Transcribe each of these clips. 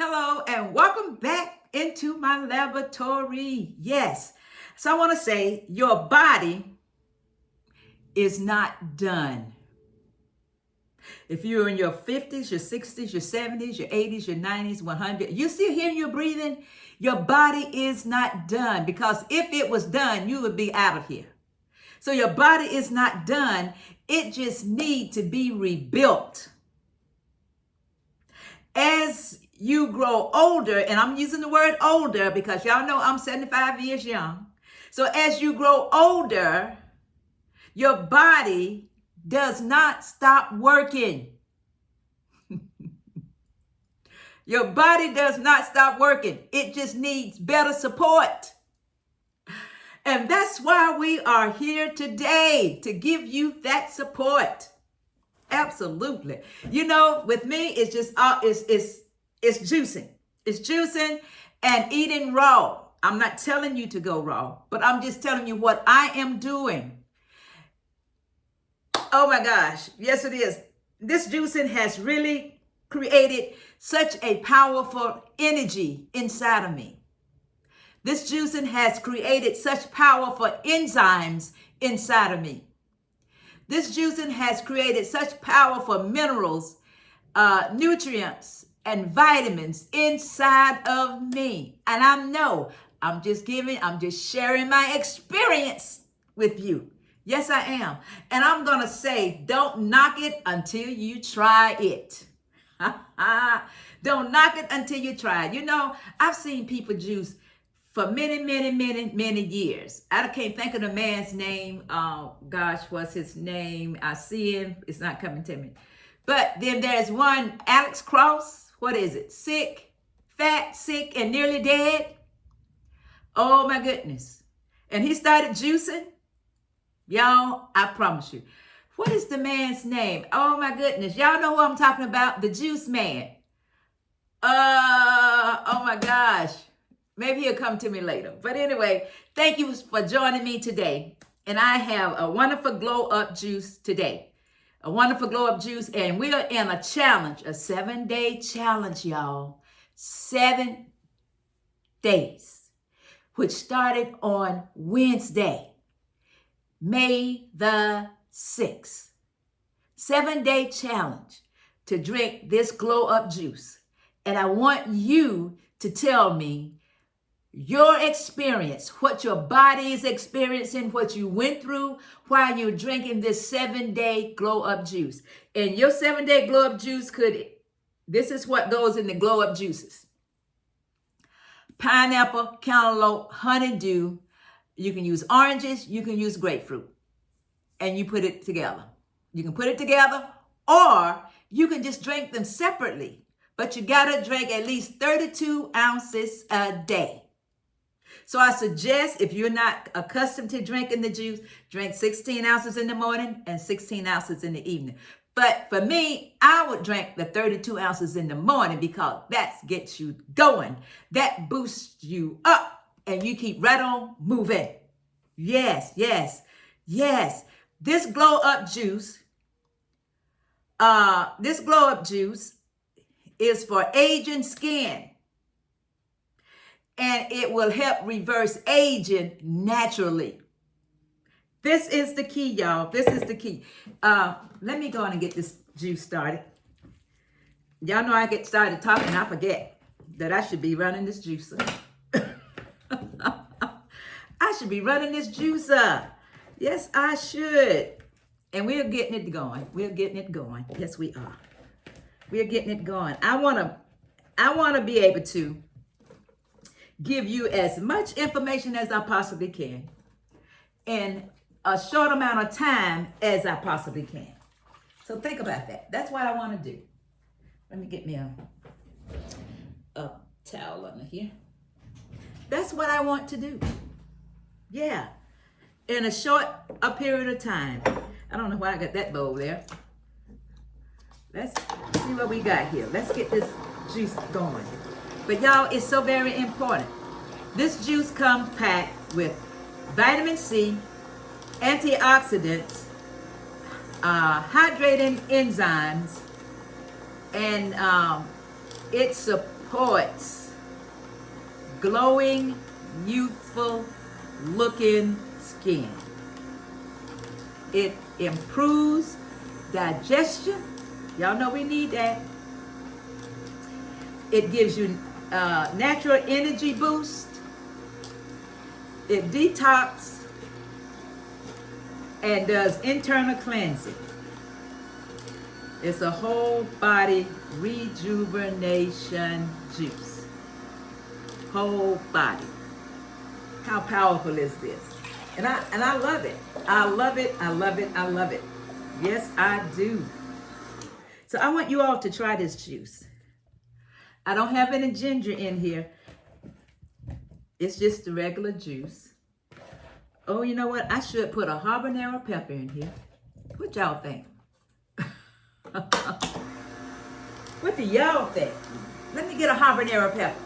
Hello and welcome back into my laboratory. Yes. So I want to say your body is not done. If you're in your 50s, your 60s, your 70s, your 80s, your 90s, 100, you still hearing you breathing, your body is not done, because if it was done, you would be out of here. So your body is not done. It just needs to be rebuilt. As you grow older, and I'm using the word older because y'all know I'm 75 years young. So as you grow older, your body does not stop working. Your body does not stop working. It just needs better support. And that's why we are here today, to give you that support. Absolutely. You know, with me, it's just it's juicing. It's juicing and eating raw. I'm not telling you to go raw, but I'm just telling you what I am doing. Oh my gosh. Yes, it is. This juicing has really created such a powerful energy inside of me. This juicing has created such powerful enzymes inside of me. This juicing has created such powerful minerals, nutrients, and vitamins inside of me. And I'm just sharing my experience with you. Yes, I am. And I'm going to say, don't knock it until you try it. Don't knock it until you try it. You know, I've seen people juice for many years. I can't think of the man's name. What's his name? I see him. It's not coming to me. But then there's one, Alex Cross. What is it? Fat, sick, and nearly dead. Oh my goodness. And he started juicing. Y'all, I promise you. What is the man's name? Oh my goodness. Y'all know who I'm talking about? The juice man. Oh my gosh. Maybe he'll come to me later. But anyway, thank you for joining me today. And I have a wonderful glow up juice today. A wonderful glow up juice. And we are in a challenge, a 7-day challenge, y'all. 7 days, which started on Wednesday, May the 6th. 7-day challenge to drink this glow up juice. And I want you to tell me your experience, what your body is experiencing, what you went through while you're drinking this 7-day glow up juice. And your 7-day glow up juice this is what goes in the glow up juices. Pineapple, cantaloupe, honeydew. You can use oranges, you can use grapefruit. And you put it together. You can put it together, or you can just drink them separately. But you gotta drink at least 32 ounces a day. So I suggest, if you're not accustomed to drinking the juice, drink 16 ounces in the morning and 16 ounces in the evening. But for me, I would drink the 32 ounces in the morning because that gets you going. That boosts you up and you keep right on moving. Yes. This glow up juice is for aging skin. And it will help reverse aging naturally. This is the key, y'all. This is the key. Let me go on and get this juice started. Y'all know I get started talking, I forget that I should be running this juicer. I should be running this juicer. Yes, I should. And we're getting it going. Yes, we are. We're getting it going. I want to be able to give you as much information as I possibly can in a short amount of time as I possibly can. So think about that. That's what I want to do. Let me get me a towel under here. That's what I want to do. Yeah. In a period of time. I don't know why I got that bowl there. Let's see what we got here. Let's get this juice going. But y'all, it's so very important. This juice comes packed with vitamin C, antioxidants, hydrating enzymes, and it supports supports glowing, youthful looking skin. It improves digestion. Y'all know we need that. It gives you natural energy boost. It detox and does internal cleansing. It's a whole body rejuvenation juice. Whole body. How powerful is this? And I love it. I love it. I love it. I love it. Yes, I do. So I want you all to try this juice. I don't have any ginger in here. It's just the regular juice. Oh, you know what? I should put a habanero pepper in here. What y'all think? What do y'all think? Let me get a habanero pepper.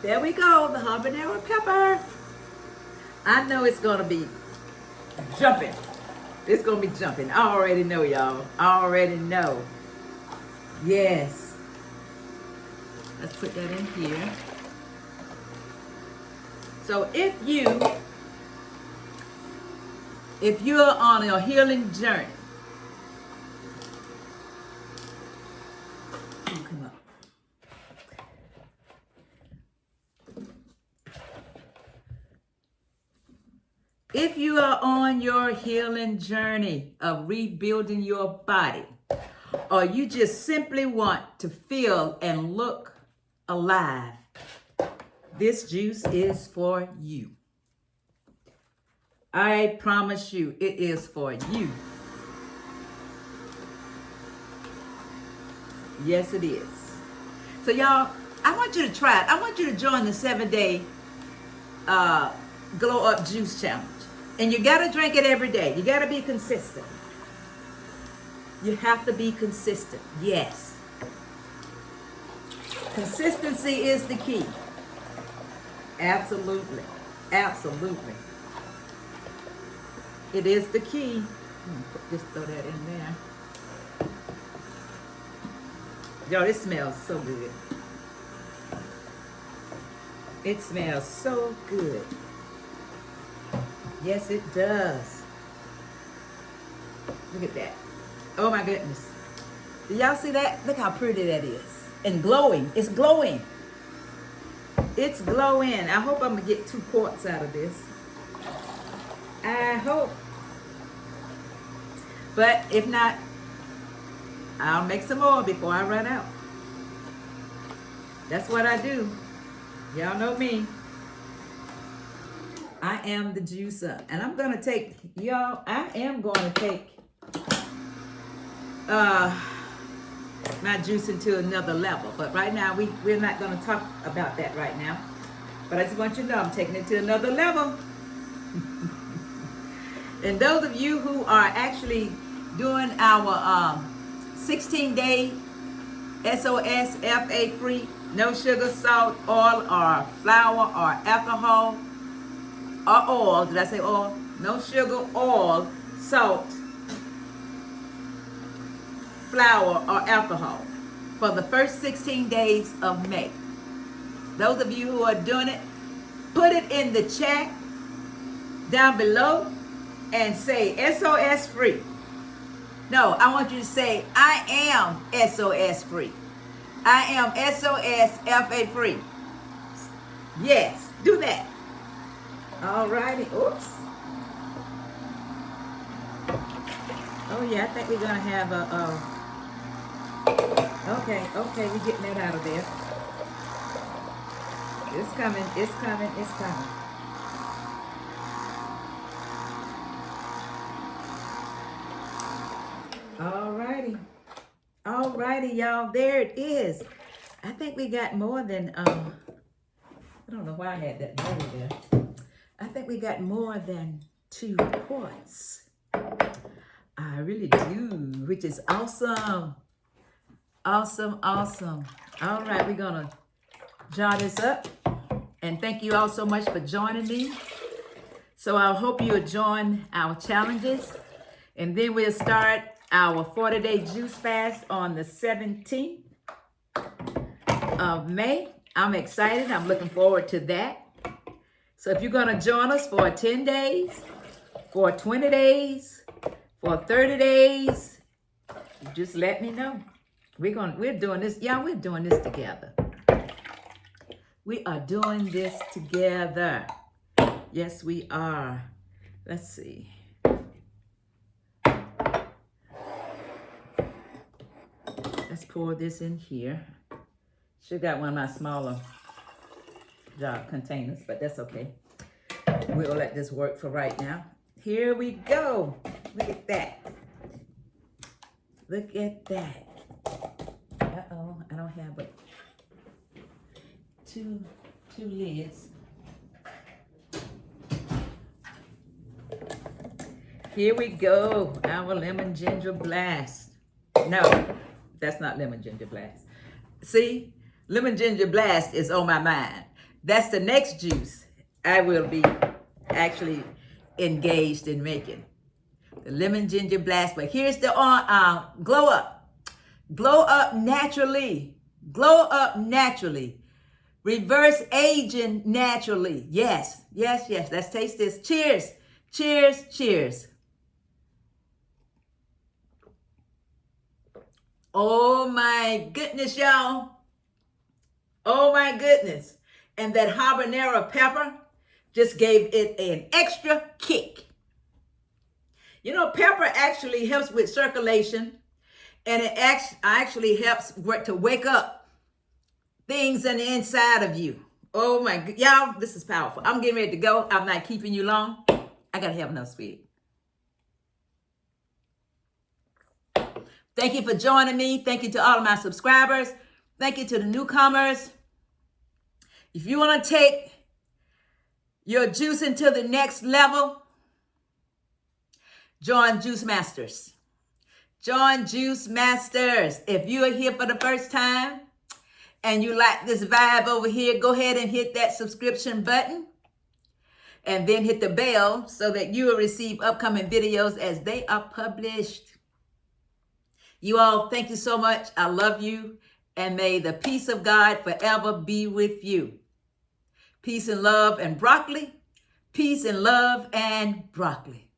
There we go, the habanero pepper. I know it's gonna be jumping. It's gonna be jumping. I already know, y'all. I already know. Yes. Let's put that in here. So if you're on a healing journey, come up. If you are on your healing journey of rebuilding your body, or you just simply want to feel and look alive, this juice is for you. I promise you, it is for you. Yes, it is. So y'all, I want you to try it. I want you to join the 7-day Glow Up Juice Challenge. And you got to drink it every day. You got to be consistent. You have to be consistent. Yes. Consistency is the key. Absolutely. Absolutely. It is the key. Just throw that in there. Yo, this smells so good. It smells so good. Yes, it does. Look at that. Oh my goodness. Do y'all see that? Look how pretty that is. And glowing. It's glowing. It's glowing. I hope I'm going to get 2 quarts out of this. I hope. But if not, I'll make some more before I run out. That's what I do. Y'all know me. I am the juicer. And I'm going to take, y'all, I am going to take my juicing to another level. But right now, we're not going to talk about that right now. But I just want you to know I'm taking it to another level. And those of you who are actually doing our 16-day SOS FA free, no sugar, salt, oil, or flour, or alcohol, or oil. Did I say oil? No sugar, oil, salt, flour, or alcohol for the first 16 days of May. Those of you who are doing it, put it in the chat down below and say SOS free. No, I want you to say I am SOS free. I am SOS FA free. Yes, do that. All righty. Oops. Oh yeah, I think we're gonna have a. Okay, we're getting that out of there. It's coming. It's coming. It's coming. All righty, y'all. There it is. I think we got more than I don't know why I had that bowl there. I think we got more than 2 quarts. really do, which is awesome. Awesome, awesome. All right, we're going to jar this up. And thank you all so much for joining me. So I hope you'll join our challenges. And then we'll start our 40-day juice fast on the 17th of May. I'm excited. I'm looking forward to that. So if you're going to join us for 10 days, for 20 days, for 30 days, just let me know. We're doing this. Yeah, we're doing this together. We are doing this together. Yes, we are. Let's see. Let's pour this in here. Should got one of my smaller jar containers, but that's okay. We'll let this work for right now. Here we go. Look at that. Look at that. Uh-oh, I don't have but two lids. Here we go, our lemon ginger blast. No, that's not lemon ginger blast. See, lemon ginger blast is on my mind. That's the next juice I will be actually engaged in making. The lemon ginger blast, but here's the glow up. Glow up naturally. Glow up naturally. Reverse aging naturally. Yes, yes, yes. Let's taste this. Cheers. Cheers, cheers. Oh my goodness, y'all. Oh my goodness. And that habanero pepper just gave it an extra kick. You know, pepper actually helps with circulation, and it actually helps to wake up things on the inside of you. Oh my God, y'all, this is powerful. I'm getting ready to go. I'm not keeping you long. I gotta have enough speed. Thank you for joining me. Thank you to all of my subscribers. Thank you to the newcomers. If you want to take your juicing to the next level, join Juice Masters. Join Juice Masters. If you are here for the first time and you like this vibe over here, go ahead and hit that subscription button and then hit the bell so that you will receive upcoming videos as they are published. You all, thank you so much. I love you, and may the peace of God forever be with you. Peace and love and broccoli. Peace and love and broccoli.